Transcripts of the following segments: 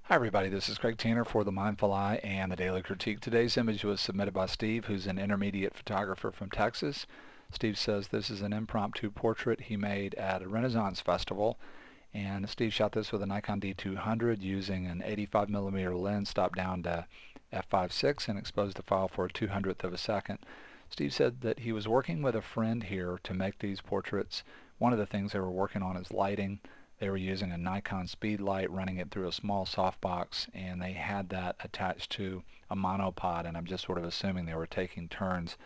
Hi everybody, this is Craig Tanner for The Mindful Eye and the Daily Critique. Today's image was submitted by Steve, who's an intermediate photographer from Texas. Steve says this is an impromptu portrait he made at a Renaissance festival, and Steve shot this with a Nikon D200 using an 85mm lens stopped down to f5.6 and exposed the file for a 200th of a second. Steve said that he was working with a friend here to make these portraits. One of the things they were working on is lighting. They were using a Nikon speed light, running it through a small softbox, and they had that attached to a monopod, and I'm just sort of assuming they were taking turns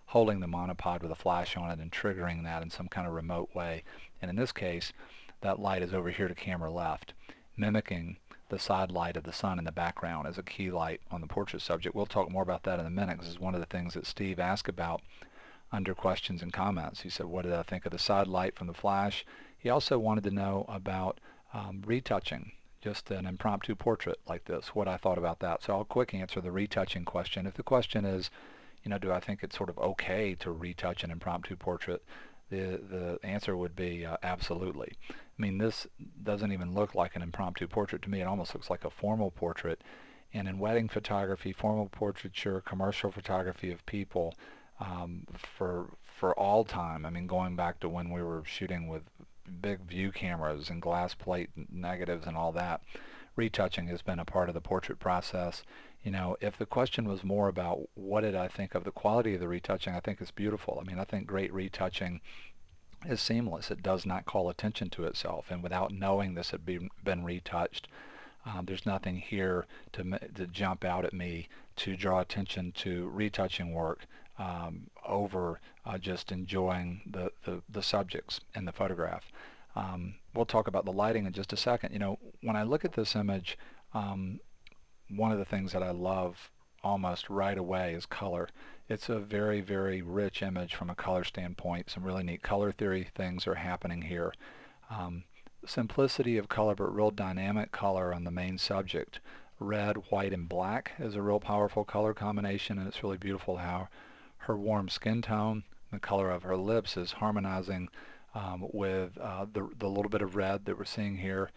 holding the monopod with a flash on it and triggering that in some kind of remote way. And in this case, that light is over here to camera left, mimicking the side light of the sun in the background as a key light on the portrait subject. We'll talk more about that in a minute, because it's one of the things that Steve asked about under questions and comments. He said, what did I think of the side light from the flash? He also wanted to know about retouching, just an impromptu portrait like this, what I thought about that. So I'll quick answer the retouching question. If the question is, do I think it's sort of okay to retouch an impromptu portrait? The answer would be absolutely. I mean, this doesn't even look like an impromptu portrait to me. It almost looks like a formal portrait. And in wedding photography, formal portraiture, commercial photography of people, for all time, I mean, going back to when we were shooting with big view cameras and glass plate negatives and all that, retouching has been a part of the portrait process. If the question was more about what did I think of the quality of the retouching, I think it's beautiful. I mean, I think great retouching is seamless. It does not call attention to itself, and without knowing this had been retouched, there's nothing here to jump out at me to draw attention to retouching work over just enjoying the subjects in the photograph. We'll talk about the lighting in just a second. When I look at this image, one of the things that I love almost right away is color. It's a very, very rich image from a color standpoint. Some really neat color theory things are happening here. Simplicity of color, but real dynamic color on the main subject. Red, white, and black is a real powerful color combination, and it's really beautiful how her warm skin tone, the color of her lips, is harmonizing with the little bit of red that we're seeing here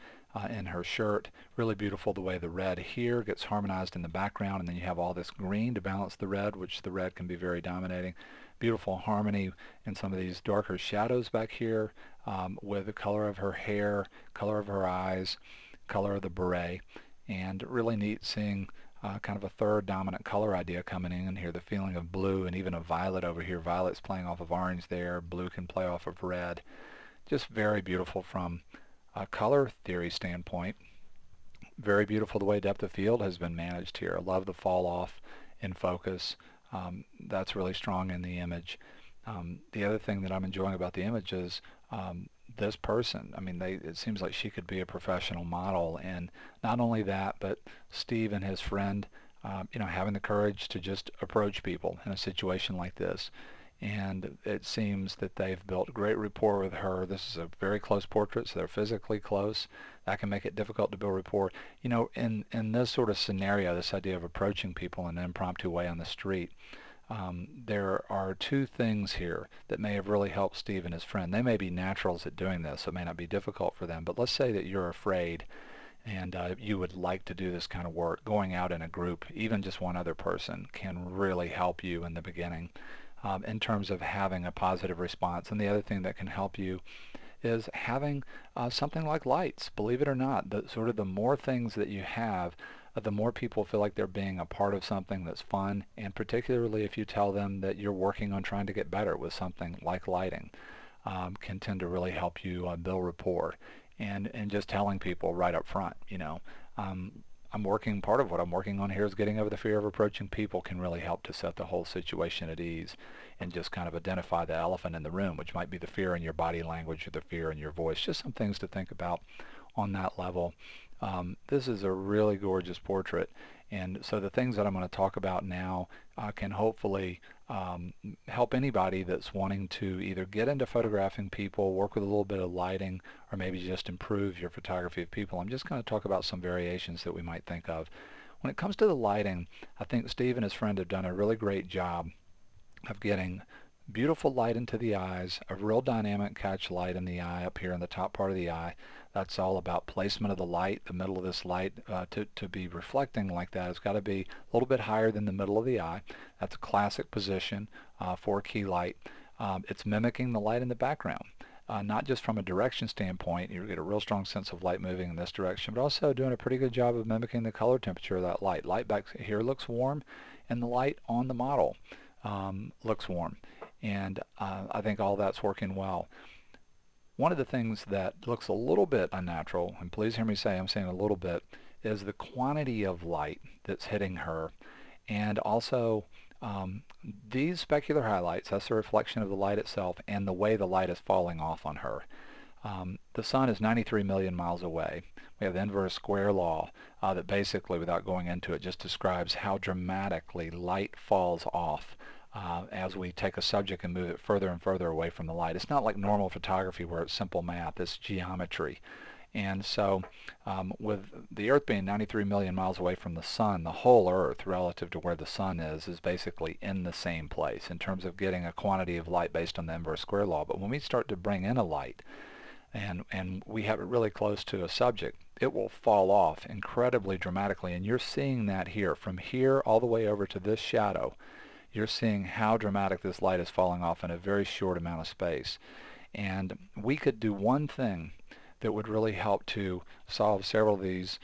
in her shirt. Really beautiful the way the red here gets harmonized in the background, and then you have all this green to balance the red, which the red can be very dominating. Beautiful harmony in some of these darker shadows back here with the color of her hair, color of her eyes, color of the beret, and really neat seeing kind of a third dominant color idea coming in here, the feeling of blue and even a violet over here. Violet's playing off of orange there, blue can play off of red. Just very beautiful from a color theory standpoint. Very beautiful the way depth of field has been managed here. I love the fall off in focus. That's really strong in the image. The other thing that I'm enjoying about the image is this person. I mean, it seems like she could be a professional model, and not only that, but Steve and his friend, having the courage to just approach people in a situation like this. And it seems that they've built great rapport with her. This is a very close portrait, so they're physically close. That can make it difficult to build rapport. In this sort of scenario, this idea of approaching people in an impromptu way on the street, there are two things here that may have really helped Steve and his friend. They may be naturals at doing this, so it may not be difficult for them, but let's say that you're afraid and you would like to do this kind of work. Going out in a group, even just one other person, can really help you in the beginning in terms of having a positive response. And the other thing that can help you is having something like lights. Believe it or not, the more things that you have, the more people feel like they're being a part of something that's fun, and particularly if you tell them that you're working on trying to get better with something like lighting, can tend to really help you build rapport. And just telling people right up front, part of what I'm working on here is getting over the fear of approaching people, can really help to set the whole situation at ease and just kind of identify the elephant in the room, which might be the fear in your body language or the fear in your voice. Just some things to think about on that level. This is a really gorgeous portrait, and so the things that I'm going to talk about now can hopefully help anybody that's wanting to either get into photographing people, work with a little bit of lighting, or maybe just improve your photography of people. I'm just going to talk about some variations that we might think of. When it comes to the lighting, I think Steve and his friend have done a really great job of getting Beautiful light into the eyes, a real dynamic catch light in the eye up here in the top part of the eye. That's all about placement of the light. The middle of this light, to be reflecting like that, has got to be a little bit higher than the middle of the eye. That's a classic position for a key light. It's mimicking the light in the background. Not just from a direction standpoint, you get a real strong sense of light moving in this direction, but also doing a pretty good job of mimicking the color temperature of that light. Light back here looks warm, and the light on the model looks warm. And I think all that's working well. One of the things that looks a little bit unnatural, and please hear me say I'm saying a little bit, is the quantity of light that's hitting her. And also these specular highlights, that's a reflection of the light itself and the way the light is falling off on her. The sun is 93 million miles away. We have the inverse square law that basically, without going into it, just describes how dramatically light falls off as we take a subject and move it further and further away from the light. It's not like normal photography where it's simple math, it's geometry. And so with the Earth being 93 million miles away from the sun, the whole Earth relative to where the sun is basically in the same place in terms of getting a quantity of light based on the inverse square law. But when we start to bring in a light and we have it really close to a subject, it will fall off incredibly dramatically. And you're seeing that here. From here all the way over to this shadow, you're seeing how dramatic this light is falling off in a very short amount of space. And we could do one thing that would really help to solve several of these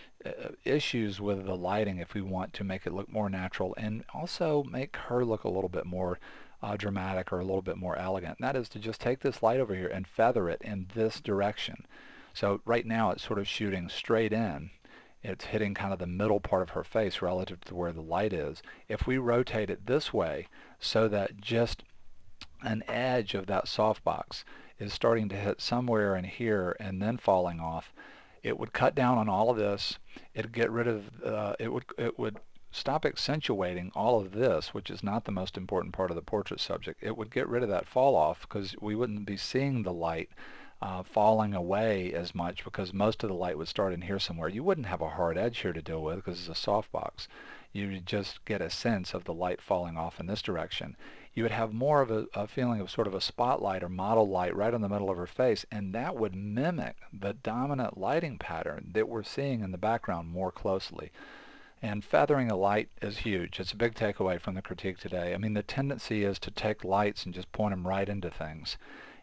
issues with the lighting if we want to make it look more natural and also make her look a little bit more dramatic or a little bit more elegant. And that is to just take this light over here and feather it in this direction. So right now it's sort of shooting straight in. It's hitting kind of the middle part of her face relative to where the light is. If we rotate it this way so that just an edge of that softbox is starting to hit somewhere in here and then falling off, it would cut down on all of this. It'd get rid of it would stop accentuating all of this, which is not the most important part of the portrait subject. It would get rid of that fall off because we wouldn't be seeing the light falling away as much because most of the light would start in here somewhere. You wouldn't have a hard edge here to deal with because it's a softbox. You would just get a sense of the light falling off in this direction. You would have more of a feeling of sort of a spotlight or model light right in the middle of her face, and that would mimic the dominant lighting pattern that we're seeing in the background more closely. And feathering a light is huge. It's a big takeaway from the critique today. I mean, the tendency is to take lights and just point them right into things.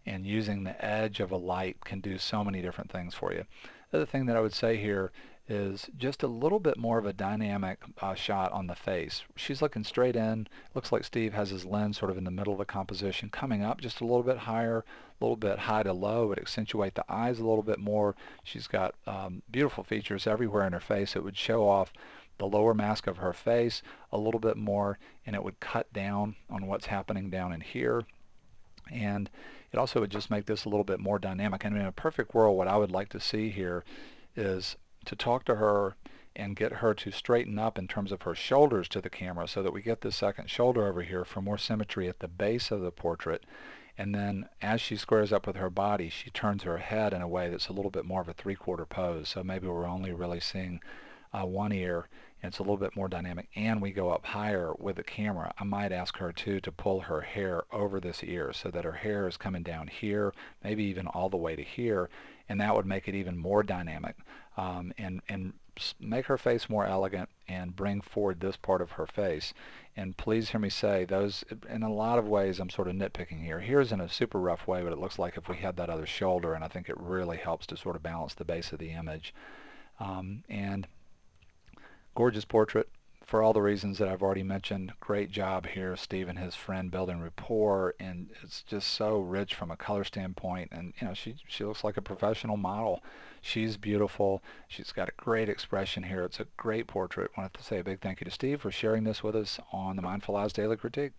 And using the edge of a light can do so many different things for you. The other thing that I would say here is just a little bit more of a dynamic shot on the face. She's looking straight in. Looks like Steve has his lens sort of in the middle of the composition, coming up just a little bit higher, a little bit high to low. It would accentuate the eyes a little bit more. She's got beautiful features everywhere in her face. It would show off the lower mask of her face a little bit more, and it would cut down on what's happening down in here. And it also would just make this a little bit more dynamic. And in a perfect world, what I would like to see here is to talk to her and get her to straighten up in terms of her shoulders to the camera so that we get this second shoulder over here for more symmetry at the base of the portrait. And then as she squares up with her body, she turns her head in a way that's a little bit more of a three-quarter pose. So maybe we're only really seeing one ear, and it's a little bit more dynamic, and we go up higher with the camera. I might ask her too to pull her hair over this ear so that her hair is coming down here, maybe even all the way to here, and that would make it even more dynamic and make her face more elegant and bring forward this part of her face. And please hear me say, those, in a lot of ways, I'm sort of nitpicking here. Here's in a super rough way what it looks like if we had that other shoulder, and I think it really helps to sort of balance the base of the image. And gorgeous portrait for all the reasons that I've already mentioned. Great job here, Steve and his friend, building rapport, and it's just so rich from a color standpoint. And you know, she looks like a professional model. She's beautiful. She's got a great expression here. It's a great portrait. I want to say a big thank you to Steve for sharing this with us on the Mindful Eyes Daily Critique.